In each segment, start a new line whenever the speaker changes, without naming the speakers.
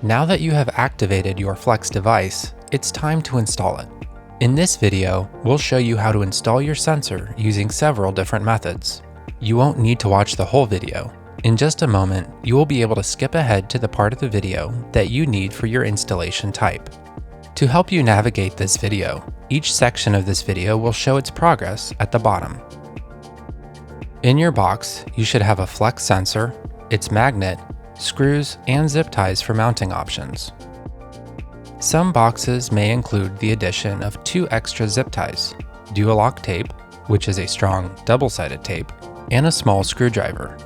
Now that you have activated your Flex device, it's time to install it. In this video, we'll show you how to install your sensor using several different methods. You won't need to watch the whole video. In just a moment, you will be able to skip ahead to the part of the video that you need for your installation type. To help you navigate this video, each section of this video will show its progress at the bottom. In your box, you should have a Flex sensor, its magnet, screws, and zip ties for mounting options. Some boxes may include the addition of 2 extra zip ties, Duolock tape, which is a strong double-sided tape, and a small screwdriver.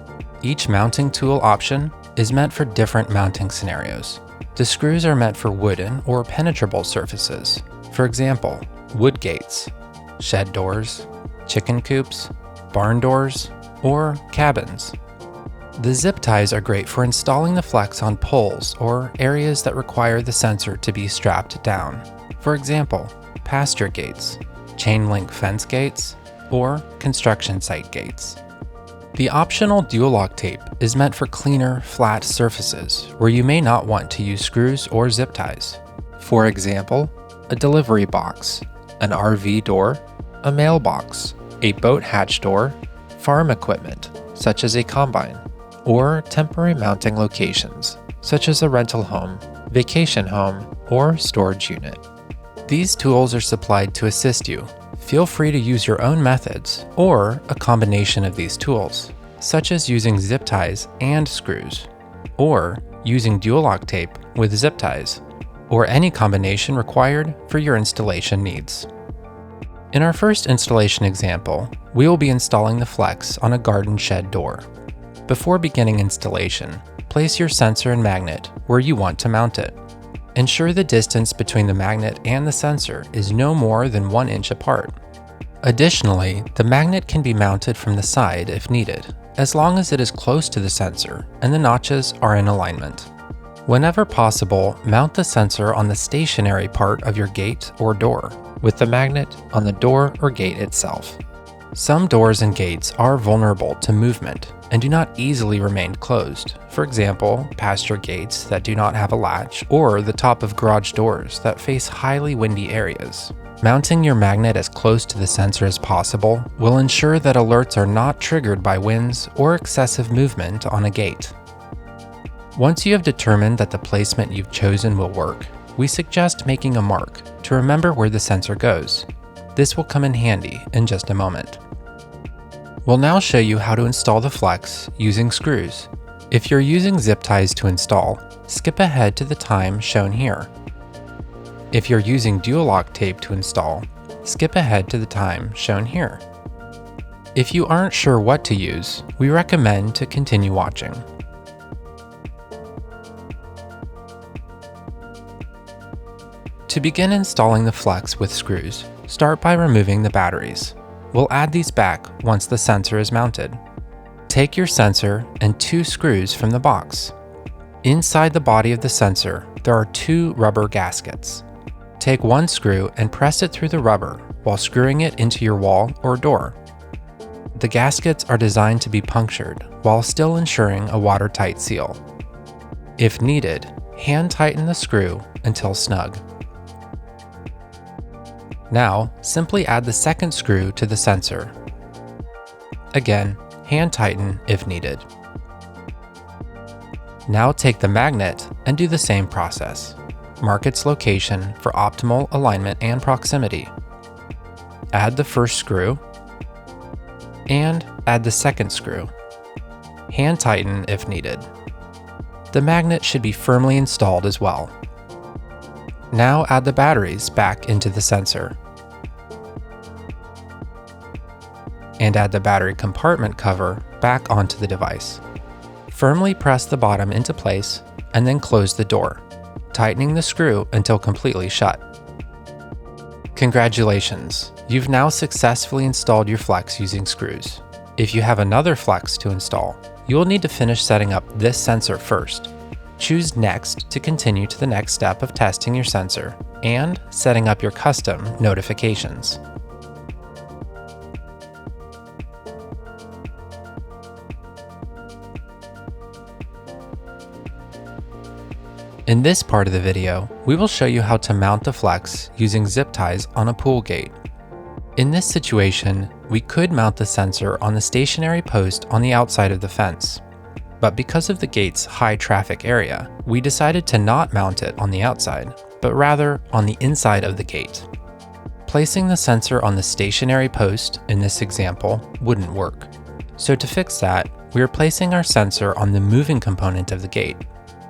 Each mounting tool option is meant for different mounting scenarios. The screws are meant for wooden or penetrable surfaces, for example, wood gates, shed doors, chicken coops, barn doors, or cabins. The zip ties are great for installing the Flex on poles or areas that require the sensor to be strapped down. For example, pasture gates, chain link fence gates, or construction site gates. The optional Duolock tape is meant for cleaner, flat surfaces where you may not want to use screws or zip ties. For example, a delivery box, an RV door, a mailbox, a boat hatch door, farm equipment, such as a combine, or temporary mounting locations, such as a rental home, vacation home, or storage unit. These tools are supplied to assist you. Feel free to use your own methods or a combination of these tools, such as using zip ties and screws, or using Duolock tape with zip ties, or any combination required for your installation needs. In our first installation example, we will be installing the Flex on a garden shed door. Before beginning installation, place your sensor and magnet where you want to mount it. Ensure the distance between the magnet and the sensor is no more than 1 inch apart. Additionally, the magnet can be mounted from the side if needed, as long as it is close to the sensor and the notches are in alignment. Whenever possible, mount the sensor on the stationary part of your gate or door, with the magnet on the door or gate itself. Some doors and gates are vulnerable to movement and do not easily remain closed. For example, pasture gates that do not have a latch, or the top of garage doors that face highly windy areas. Mounting your magnet as close to the sensor as possible will ensure that alerts are not triggered by winds or excessive movement on a gate. Once you have determined that the placement you've chosen will work, we suggest making a mark to remember where the sensor goes. This will come in handy in just a moment. We'll now show you how to install the Flex using screws. If you're using zip ties to install, skip ahead to the time shown here. If you're using Duolock tape to install, skip ahead to the time shown here. If you aren't sure what to use, we recommend to continue watching. To begin installing the Flex with screws, start by removing the batteries. We'll add these back once the sensor is mounted. Take your sensor and 2 screws from the box. Inside the body of the sensor, there are 2 rubber gaskets. Take 1 screw and press it through the rubber while screwing it into your wall or door. The gaskets are designed to be punctured while still ensuring a watertight seal. If needed, hand tighten the screw until snug. Now, simply add the second screw to the sensor. Again, hand tighten if needed. Now take the magnet and do the same process. Mark its location for optimal alignment and proximity. Add the first screw, and add the second screw. Hand tighten if needed. The magnet should be firmly installed as well. Now add the batteries back into the sensor. And add the battery compartment cover back onto the device. Firmly press the bottom into place and then close the door, tightening the screw until completely shut. Congratulations! You've now successfully installed your Flex using screws. If you have another Flex to install, you will need to finish setting up this sensor first. Choose Next to continue to the next step of testing your sensor and setting up your custom notifications. In this part of the video, we will show you how to mount the flex using zip ties on a pool gate. In this situation, we could mount the sensor on the stationary post on the outside of the fence. But because of the gate's high traffic area, we decided to not mount it on the outside, but rather on the inside of the gate. Placing the sensor on the stationary post in this example wouldn't work. So to fix that, we are placing our sensor on the moving component of the gate.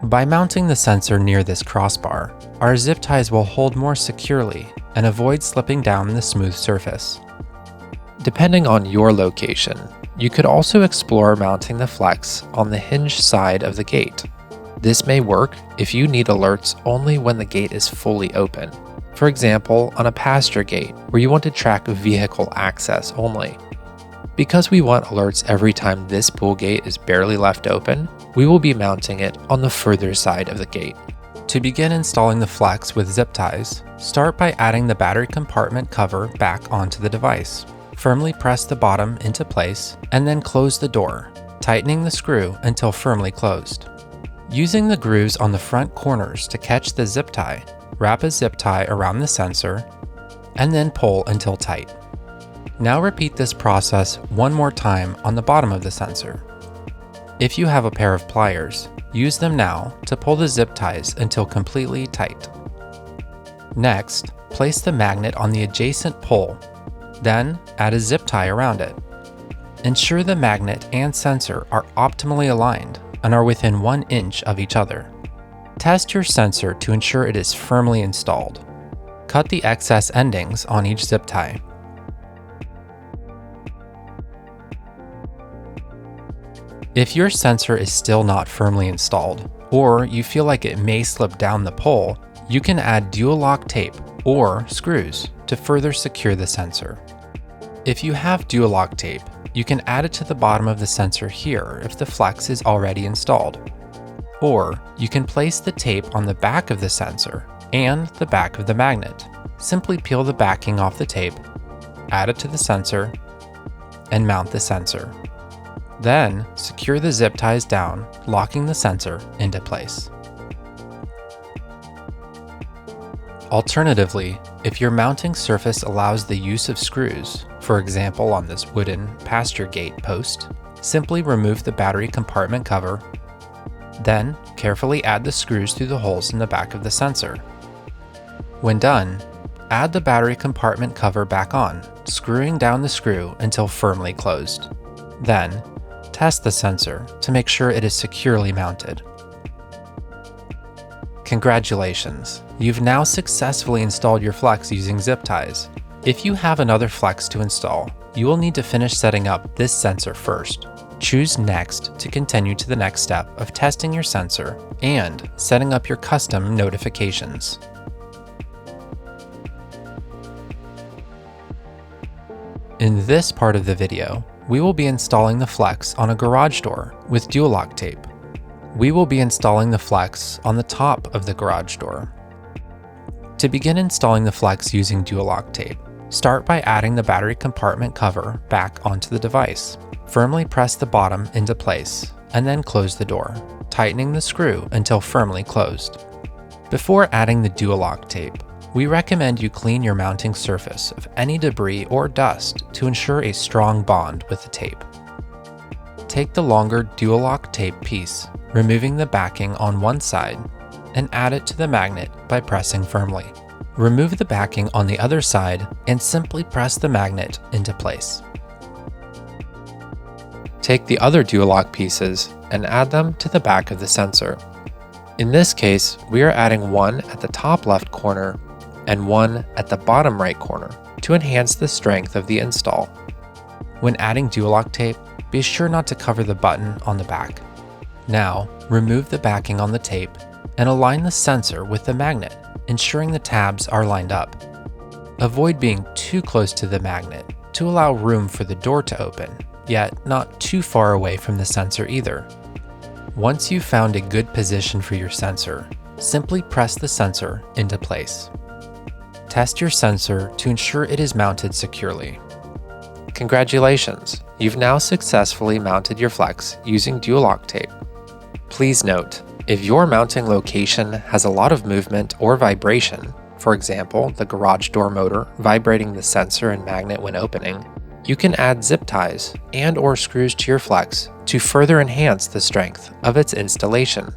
By mounting the sensor near this crossbar, our zip ties will hold more securely and avoid slipping down the smooth surface. Depending on your location, you could also explore mounting the flex on the hinge side of the gate. This may work if you need alerts only when the gate is fully open. For example, on a pasture gate where you want to track vehicle access only. Because we want alerts every time this pool gate is barely left open, we will be mounting it on the further side of the gate. To begin installing the flex with zip ties, start by adding the battery compartment cover back onto the device. Firmly press the bottom into place and then close the door, tightening the screw until firmly closed. Using the grooves on the front corners to catch the zip tie, wrap a zip tie around the sensor and then pull until tight. Now repeat this process one more time on the bottom of the sensor. If you have a pair of pliers, use them now to pull the zip ties until completely tight. Next, place the magnet on the adjacent pole, then add a zip tie around it. Ensure the magnet and sensor are optimally aligned and are within 1 inch of each other. Test your sensor to ensure it is firmly installed. Cut the excess endings on each zip tie. If your sensor is still not firmly installed, or you feel like it may slip down the pole, you can add Duolock tape or screws to further secure the sensor. If you have Duolock tape, you can add it to the bottom of the sensor here if the flex is already installed. Or you can place the tape on the back of the sensor and the back of the magnet. Simply peel the backing off the tape, add it to the sensor, and mount the sensor. Then, secure the zip ties down, locking the sensor into place. Alternatively, if your mounting surface allows the use of screws, for example on this wooden pasture gate post, simply remove the battery compartment cover, then carefully add the screws through the holes in the back of the sensor. When done, add the battery compartment cover back on, screwing down the screw until firmly closed. Then, test the sensor to make sure it is securely mounted. Congratulations! You've now successfully installed your flex using zip ties. If you have another flex to install, you will need to finish setting up this sensor first. Choose Next to continue to the next step of testing your sensor and setting up your custom notifications. In this part of the video, we will be installing the flex on a garage door with Duolock tape. We will be installing the flex on the top of the garage door. To begin installing the flex using Duolock tape, start by adding the battery compartment cover back onto the device. Firmly press the bottom into place and then close the door, tightening the screw until firmly closed. Before adding the Duolock tape, we recommend you clean your mounting surface of any debris or dust to ensure a strong bond with the tape. Take the longer Duolock tape piece, removing the backing on one side, and add it to the magnet by pressing firmly. Remove the backing on the other side and simply press the magnet into place. Take the other Duolock pieces and add them to the back of the sensor. In this case, we are adding one at the top left corner and one at the bottom right corner to enhance the strength of the install. When adding Duolock tape, be sure not to cover the button on the back. Now, remove the backing on the tape and align the sensor with the magnet, ensuring the tabs are lined up. Avoid being too close to the magnet to allow room for the door to open, yet not too far away from the sensor either. Once you've found a good position for your sensor, simply press the sensor into place. Test your sensor to ensure it is mounted securely. Congratulations! You've now successfully mounted your flex using Duolock tape. Please note, If your mounting location has a lot of movement or vibration, for example, the garage door motor vibrating the sensor and magnet when opening, you can add zip ties and/or screws to your flex to further enhance the strength of its installation.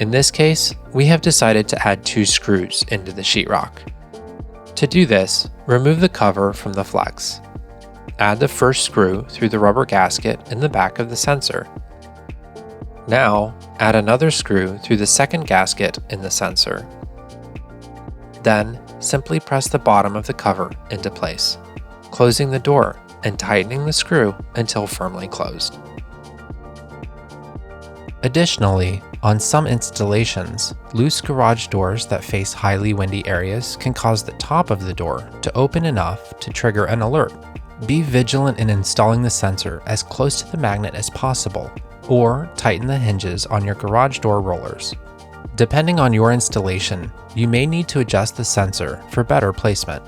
In this case, we have decided to add 2 screws into the sheetrock. To do this, remove the cover from the flex. Add the first screw through the rubber gasket in the back of the sensor. Now, add another screw through the second gasket in the sensor. Then, simply press the bottom of the cover into place, closing the door and tightening the screw until firmly closed. Additionally, on some installations, loose garage doors that face highly windy areas can cause the top of the door to open enough to trigger an alert. Be vigilant in installing the sensor as close to the magnet as possible, or tighten the hinges on your garage door rollers. Depending on your installation, you may need to adjust the sensor for better placement.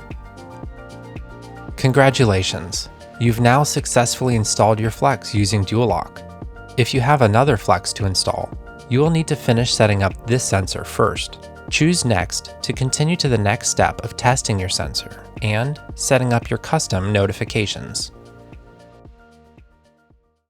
Congratulations! You've now successfully installed your flex using DualLock. If you have another flex to install, you will need to finish setting up this sensor first. Choose Next to continue to the next step of testing your sensor and setting up your custom notifications.